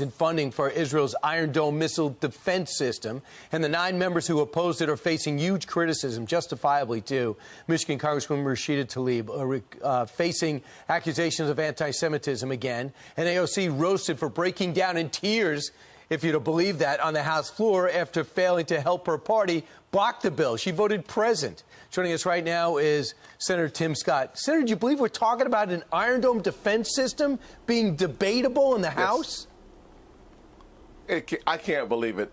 billions in funding for Israel's Iron Dome missile defense system, and the 9 members who opposed it are facing huge criticism, justifiably too. Michigan Congresswoman Rashida Tlaib facing accusations of anti-Semitism again, and AOC roasted for breaking down in tears, if you'd believe that, on the House floor after failing to help her party block the bill. She voted present. Joining us right now is Senator Tim Scott. Senator, do you believe we're talking about an Iron Dome defense system being debatable in the House? I can't believe it.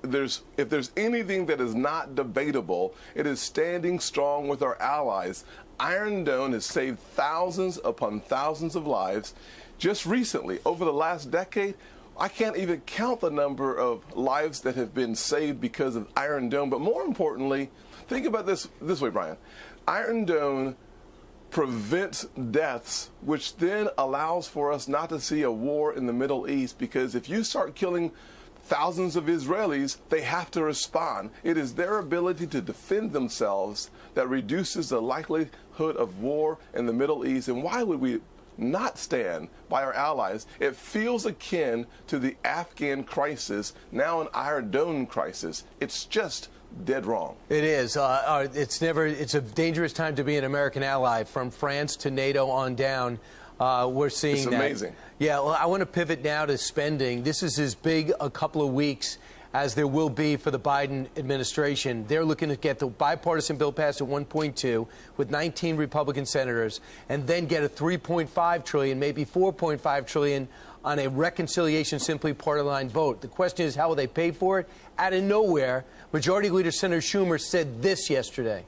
If there's anything that is not debatable, it is standing strong with our allies. Iron Dome has saved thousands upon thousands of lives. Just recently, over the last decade, I can't even count the number of lives that have been saved because of Iron Dome. But more importantly, think about this way, Brian. Iron Dome prevents deaths, which then allows for us not to see a war in the Middle East, because if you start killing thousands of Israelis, they have to respond. It is their ability to defend themselves that reduces the likelihood of war in the Middle East. And why would we not stand by our allies? It feels akin to the Afghan crisis, now an Iron Dome crisis. It's just dead wrong. It is. It's a dangerous time to be an American ally. From France to NATO on down, we're seeing that. It's amazing. Yeah, well, I want to pivot now to spending. This is as big a couple of weeks as there will be for the Biden administration. They're looking to get the bipartisan bill passed at 1.2 with 19 Republican senators, and then get a 3.5 trillion, maybe 4.5 trillion on a reconciliation simply party line vote. The question is, how will they pay for it? Out of nowhere, Majority Leader Senator Schumer said this yesterday.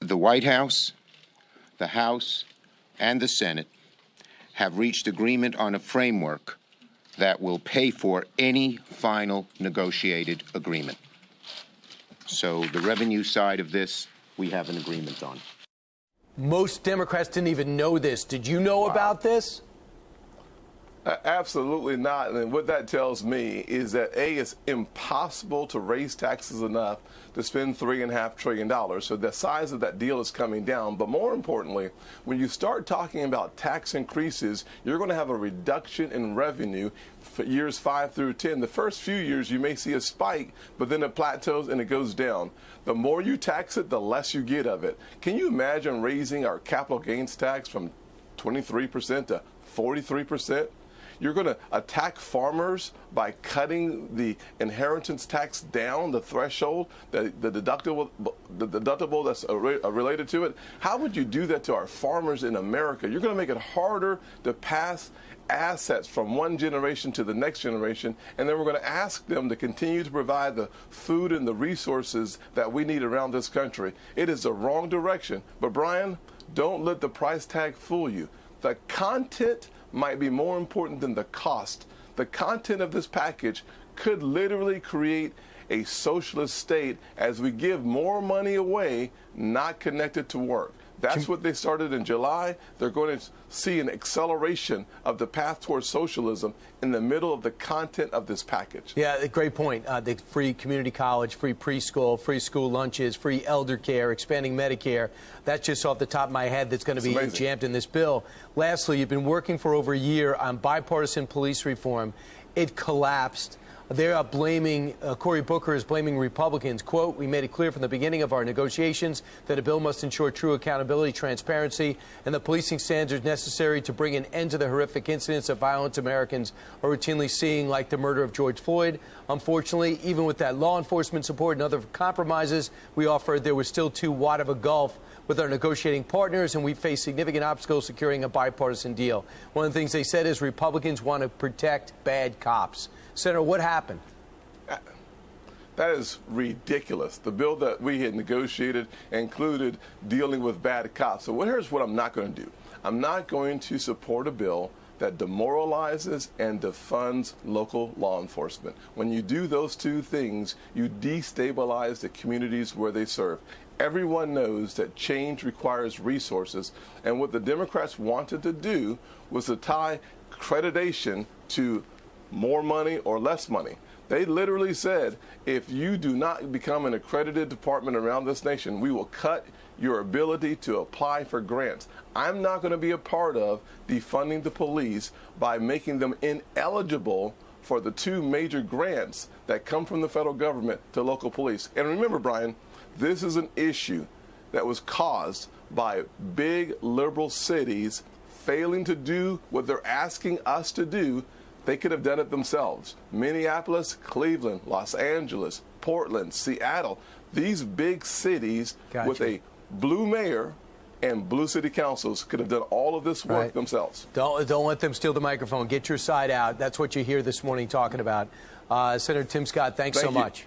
The White House, the House, and the Senate have reached agreement on a framework that will pay for any final negotiated agreement. So the revenue side of this, we have an agreement on. Most Democrats didn't even know this. Did you know about this? Absolutely not. And what that tells me is that, A, it's impossible to raise taxes enough to spend $3.5 trillion. So the size of that deal is coming down. But more importantly, when you start talking about tax increases, you're going to have a reduction in revenue for years 5 through 10. The first few years, you may see a spike, but then it plateaus and it goes down. The more you tax it, the less you get of it. Can you imagine raising our capital gains tax from 23% to 43%? You're going to attack farmers by cutting the inheritance tax down, the threshold, the deductible that's related to it. How would you do that to our farmers in America? You're going to make it harder to pass assets from one generation to the next generation, and then we're going to ask them to continue to provide the food and the resources that we need around this country. It is the wrong direction. But Brian, don't let the price tag fool you. The content might be more important than the cost. The content of this package could literally create a socialist state as we give more money away not connected to work. That's what they started in July. They're going to see an acceleration of the path towards socialism in the middle of the content of this package. Yeah, great point. The free community college, free preschool, free school lunches, free elder care, expanding Medicare. That's just off the top of my head that's going to be jammed in this bill. Lastly, you've been working for over a year on bipartisan police reform. It collapsed. They are blaming, Cory Booker is blaming Republicans. Quote, "We made it clear from the beginning of our negotiations that a bill must ensure true accountability, transparency, and the policing standards necessary to bring an end to the horrific incidents of violence Americans are routinely seeing, like the murder of George Floyd. Unfortunately, even with that law enforcement support and other compromises we offered, there was still too wide of a gulf with our negotiating partners, and we face significant obstacles securing a bipartisan deal." One of the things they said is Republicans want to protect bad cops. Senator, what happened? That is ridiculous. The bill that we had negotiated included dealing with bad cops. So here's what I'm not going to do. I'm not going to support a bill that demoralizes and defunds local law enforcement. When you do those two things, you destabilize the communities where they serve. Everyone knows that change requires resources, and what the Democrats wanted to do was to tie accreditation to more money or less money. They literally said, if you do not become an accredited department around this nation, we will cut your ability to apply for grants. I'm not going to be a part of defunding the police by making them ineligible for the 2 major grants that come from the federal government to local police. And remember, Brian, this is an issue that was caused by big liberal cities failing to do what they're asking us to do. They could have done it themselves. Minneapolis, Cleveland, Los Angeles, Portland, Seattle, these big cities with a blue mayor and blue city councils could have done all of this work themselves. Don't let them steal the microphone. Get your side out. That's what you hear this morning talking about. Senator Tim Scott, thanks so much.